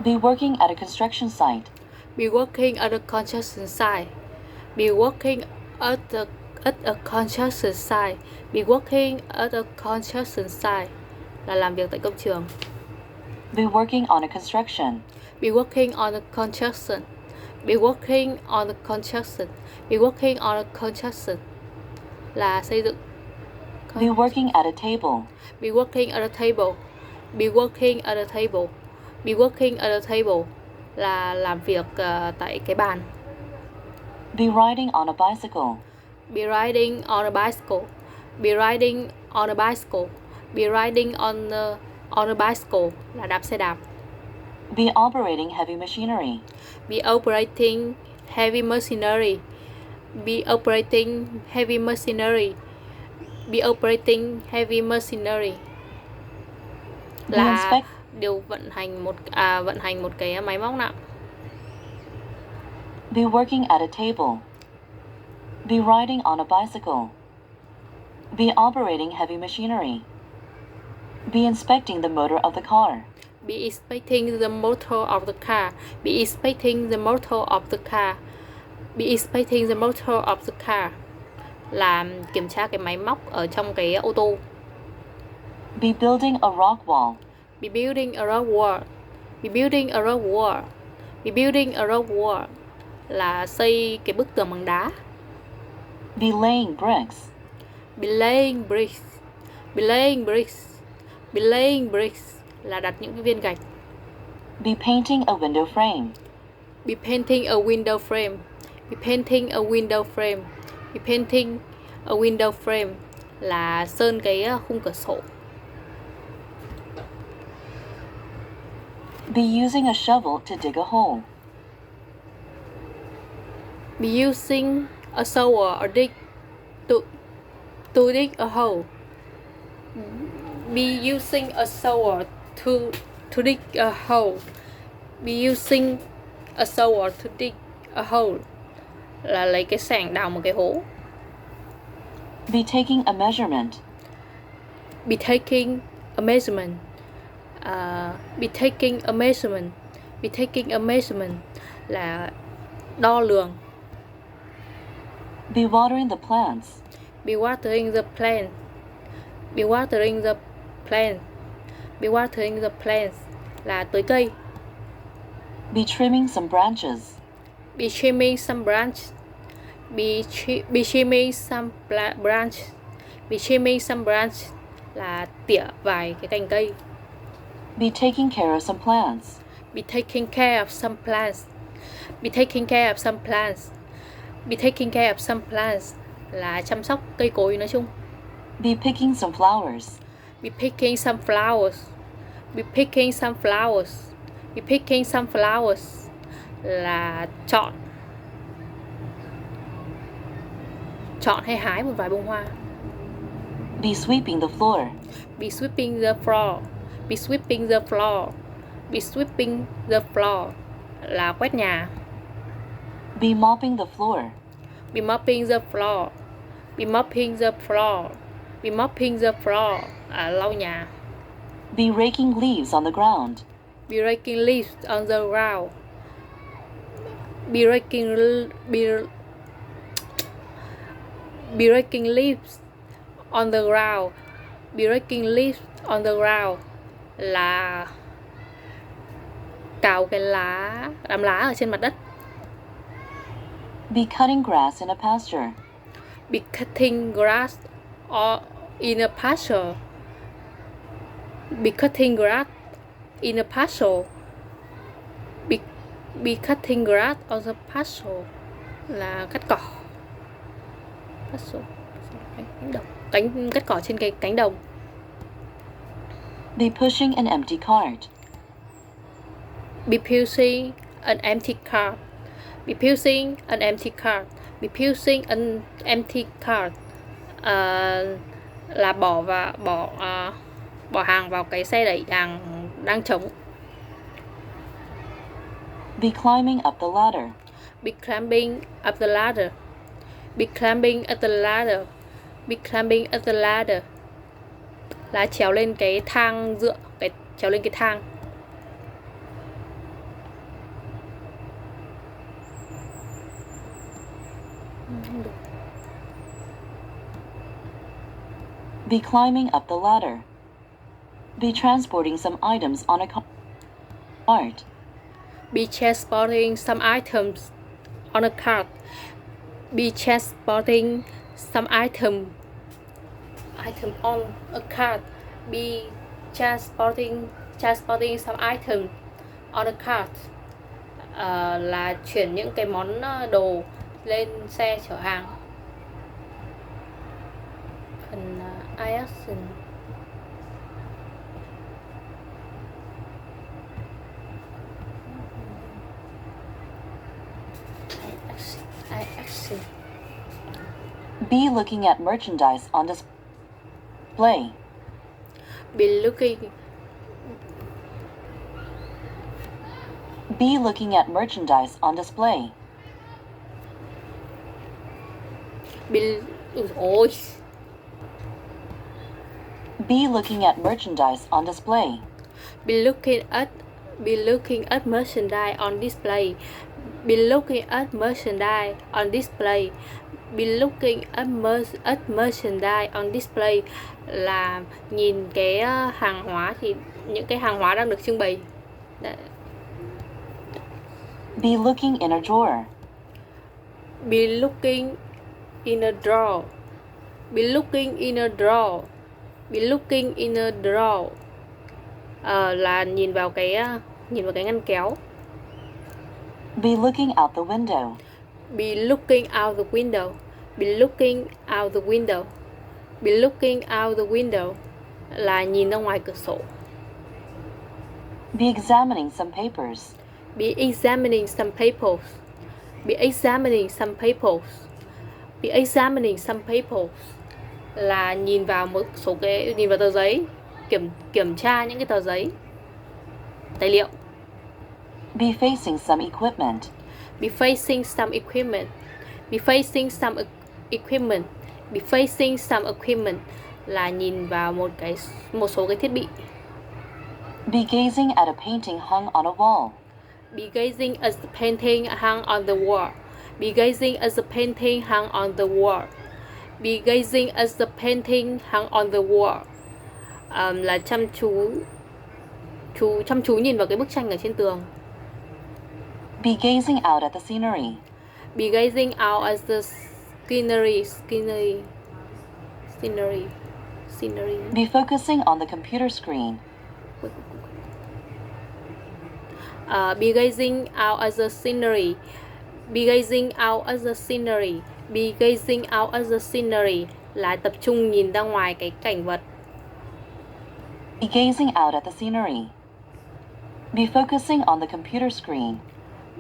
Be working at a construction site. Be working at a construction site. Be working at a construction site. Be working at a construction site là làm việc tại công trường. Be working on a construction. Be working on a construction. Be working on a construction. Be working on a construction là xây dựng. Be working at a table. Be working at a table. Be working at a table. Be working at a table là làm việc tại cái bàn. Be riding on a bicycle. Be riding on a bicycle. Be riding on a bicycle. Be riding on a bicycle là đạp xe đạp. Be operating heavy machinery. Be operating heavy machinery. Be operating heavy machinery. Be operating heavy machinery là điều vận hành một cái máy móc nặng. Be working at a table. Be riding on a bicycle. Be operating heavy machinery. Be inspecting the motor of the car. Be inspecting the motor of the car. Be inspecting the motor of the car. Be inspecting the motor of the car là kiểm tra cái máy móc ở trong cái ô tô. Be building a rock wall. Be building a rock wall. Be building a rock wall. Be building a rock wall là xây cái bức tường bằng đá. Be laying bricks. Be laying bricks. Be laying bricks. Be laying bricks là đặt những cái viên gạch. Be painting a window frame. Be painting a window frame. Be painting a window frame. Be painting a window frame là sơn cái khung cửa sổ. Be using a shovel to dig a hole. Be using a shovel or dig to dig a hole. Be using a shovel to dig a hole. Be using a shovel to dig a hole là lấy cái xẻng đào một cái hố. Be taking a measurement. Be taking a measurement. Be taking a measurement. Be taking a measurement là đo lường. Be watering the plants. Be watering the plant. Be watering the plant. Be watering the plants là tưới cây. Be trimming some branches. Be trimming some branches. Be trimming some branches. Be trimming some branches là tỉa vài cái cành cây. Be taking care of some plants. Be taking care of some plants. Be taking care of some plants. Be taking care of some plants là chăm sóc cây cối nói chung. Be picking some flowers. Be picking some flowers. Be picking some flowers. Be picking some flowers là chọn hay hái một vài bông hoa. Be sweeping the floor. Be sweeping the floor. Be sweeping the floor. Be sweeping the floor là quét nhà. Be mopping the floor. Be mopping the floor. Be mopping the floor. Be mopping the floor lau nhà. Be raking leaves on the ground. Be raking leaves on the ground. Be raking leaves on the ground. Be raking leaves on the ground là cào cái đám lá ở trên mặt đất. Be cutting grass in a pasture. Be cutting grass in a pasture. Be cutting grass in a pasture. Be cutting grass on the pasture là cắt cỏ. Pasture cắt cỏ trên cái cánh đồng. Be pushing an empty cart. Be pushing an empty cart. Be pushing an empty cart. Be pushing an empty cart là bỏ hàng vào cái xe đẩy hàng đang trống. Be climbing up the ladder. Be climbing up the ladder. Be climbing up the ladder. Be climbing up the ladder là trèo lên cái thang dựa, trèo lên cái thang. Be climbing up the ladder. Be transporting some items on a cart. Be transporting some items on a cart. Be transporting some item on a cart. Be transporting some item on a cart. Là chuyển những cái món đồ lên xe chở hàng. Phần action. Action. Be looking at merchandise on display. Be looking at merchandise on display. Ôi. Be looking at merchandise on display. Be looking at merchandise on display. Be looking at merchandise on display. Be looking at merchandise on display là nhìn cái hàng hóa, thì những cái hàng hóa đang được trưng bày. Be looking in a drawer. Be looking in a drawer. Be looking in a drawer. Be looking in a drawer là nhìn vào cái ngăn kéo. Be looking out the window. Be looking out the window. Be looking out the window. Be looking out the window là nhìn ra ngoài cửa sổ. Be examining some papers. Be examining some papers. Be examining some papers. Be examining some papers là nhìn vào tờ giấy, kiểm tra những cái tờ giấy, tài liệu. Be facing some equipment. Be facing some equipment. Be facing some equipment. Be facing some equipment là nhìn vào một số cái thiết bị. Be gazing at a painting hung on a wall. Be gazing at the painting hung on the wall. Be gazing at the painting hung on the wall. Be gazing at the painting hung on the wall là chăm chú nhìn vào cái bức tranh ở trên tường. Be gazing out at the scenery. Be gazing out at the scenery. Be focusing on the computer screen. Be gazing out at the scenery. Be gazing out at the scenery. Be gazing out at the scenery là tập trung nhìn ra ngoài cái cảnh vật. Be gazing out at the scenery. Be focusing on the computer screen.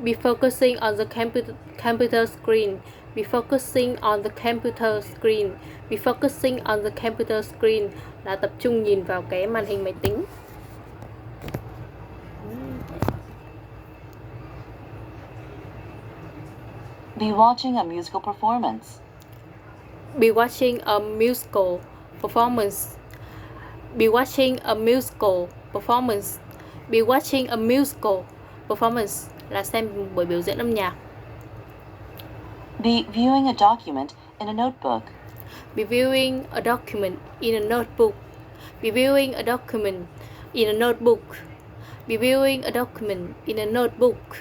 Be focusing on the computer screen. Be focusing on the computer screen. Be focusing on the computer screen là tập trung nhìn vào cái màn hình máy tính. Be watching a musical performance. Be watching a musical performance. Be watching a musical performance. Be watching a musical performance là xem buổi biểu diễn âm nhạc. Be viewing a document in a notebook. Be viewing a document in a notebook. Be viewing a document in a notebook. Be viewing a document in a notebook